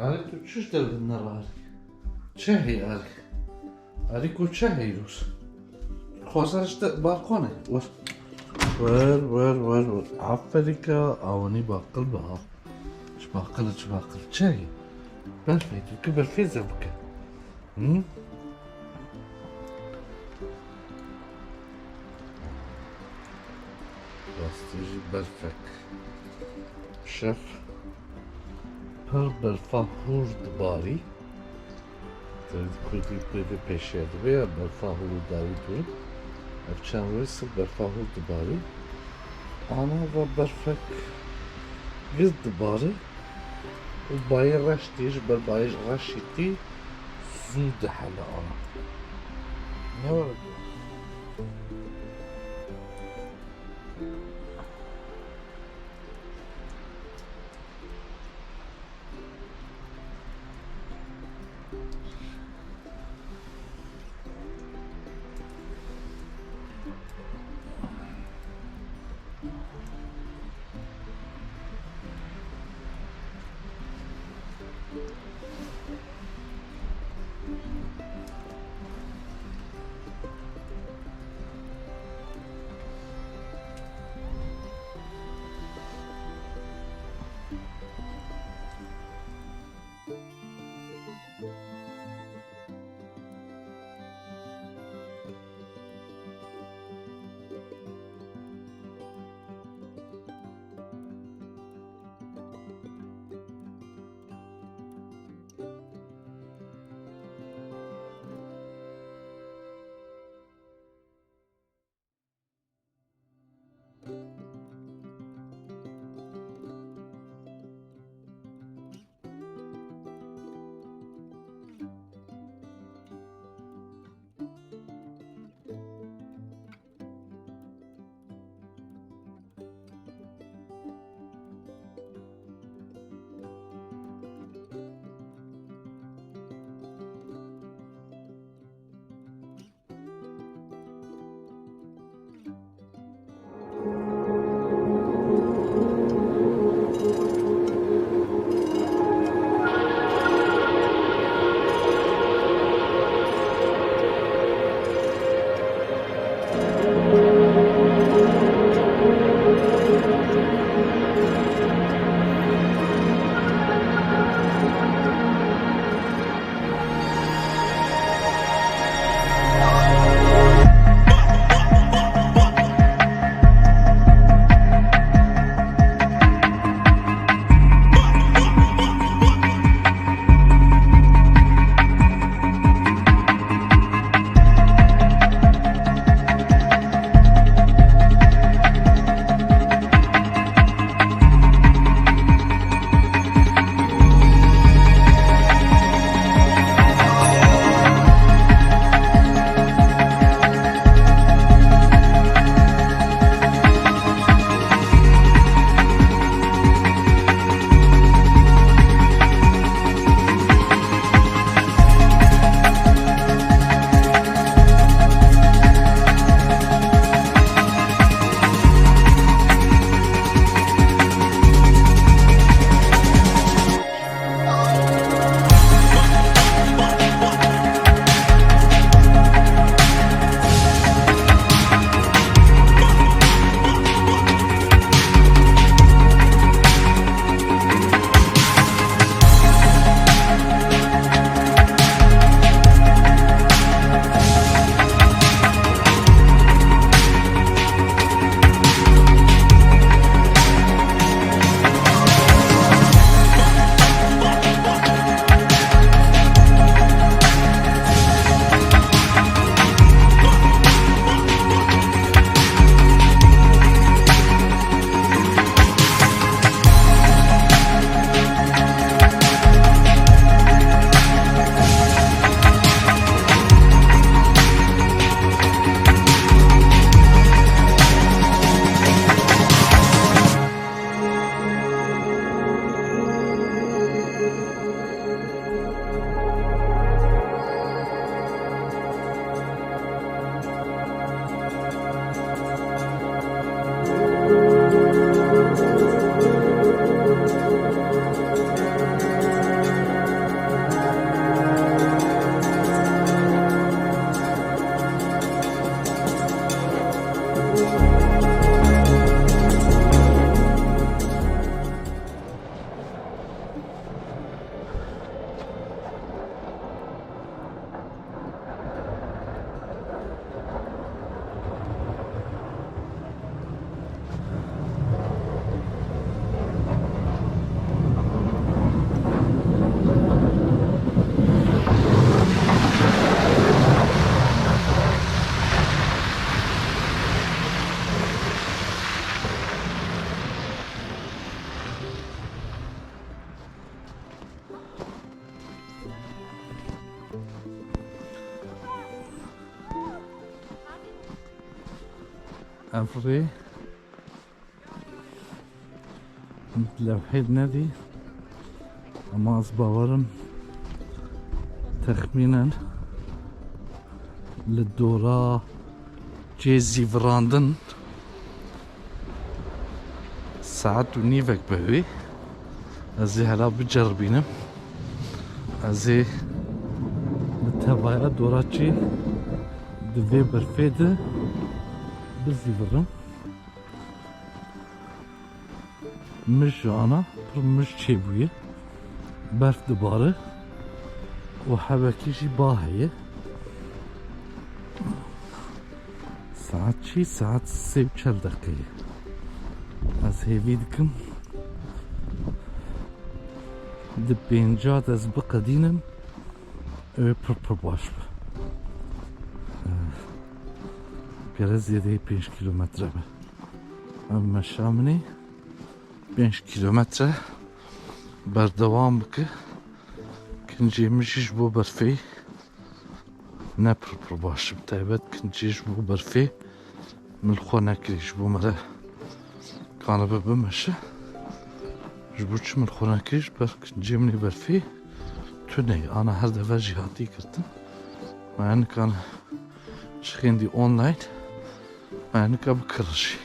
Ali, tu čuš da li narvari? Čehi, Ali. Ali, ko čehi Rus? Khozash da balkone. Ver. Afrika avani bakıl baha. Çbakıl. Çehi. Perfect. Tu perfect zabke. Bastırıcı perfect. Şef. پر برفاهور دباری کردی به پیشه دوی برفاهور داری تو افچان رویس برفاهور دباری آنا و برفک گز دباری و بای رشتیش بر بای رشتی زود حالا آنا نه ورد افري متلوحيد نادي اما اصباورم تخمينا للدورة جيزي فراندن ساعات ونيفك بهوي ازي هلا بجربينم ازي بتهبايا دوراتشي دفي برفيدة بزي فرم مش انا مش شيبوية برف دبارة وحبكيشي باهية ساعت شي ساعت 3 دقيقة از هيفيدكم دبينجات از بقدينم پر باش گرز یه 5 کیلومتره به اما شامنی 5 کیلومتره بردوام بکه کنجی مشیش بو برفی نه پر باش بتایبت کنجیش بو برفی ملخو نکریش بو مره کانه بمشه جبو چه ملخو نکریش بر کنجی منی برفی تونه انا هر دفعه جهاتی کردم yani kan şimdi online yani kabul kırışı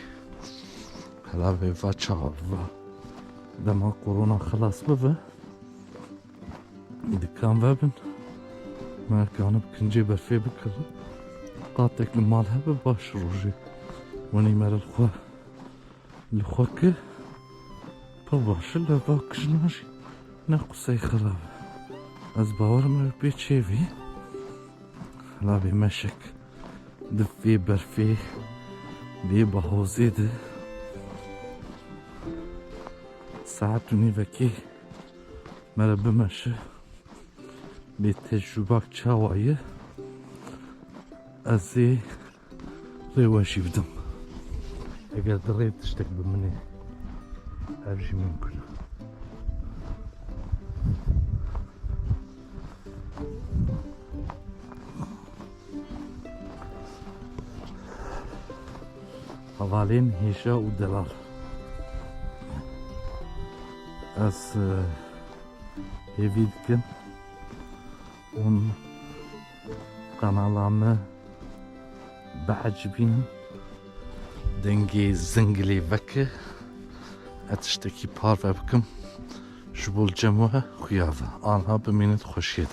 hala bir vaça var dema korona خلاص mı ve dükkan webin ما كان بكنجي برفي بكر قاطك المالها بباش روجي وني مال الخوك بباش لا باكش ماشي نقصي خراب از باور ما بيتشيفي لا بمشك دفي برفي بيبا هوزيد ساعتوني وكي مرا بمشي بتجربة çavayı ازي ريواشي بدم اگر دريت تشتك بمني ارجي ممكن حوالين هيشا ودلال از هيفيدكن اون kanallarını بعجبين دنجي زنجلي وكي اتشتكي بار بكم جبول جموها خيافة آنها بمينت خوشيد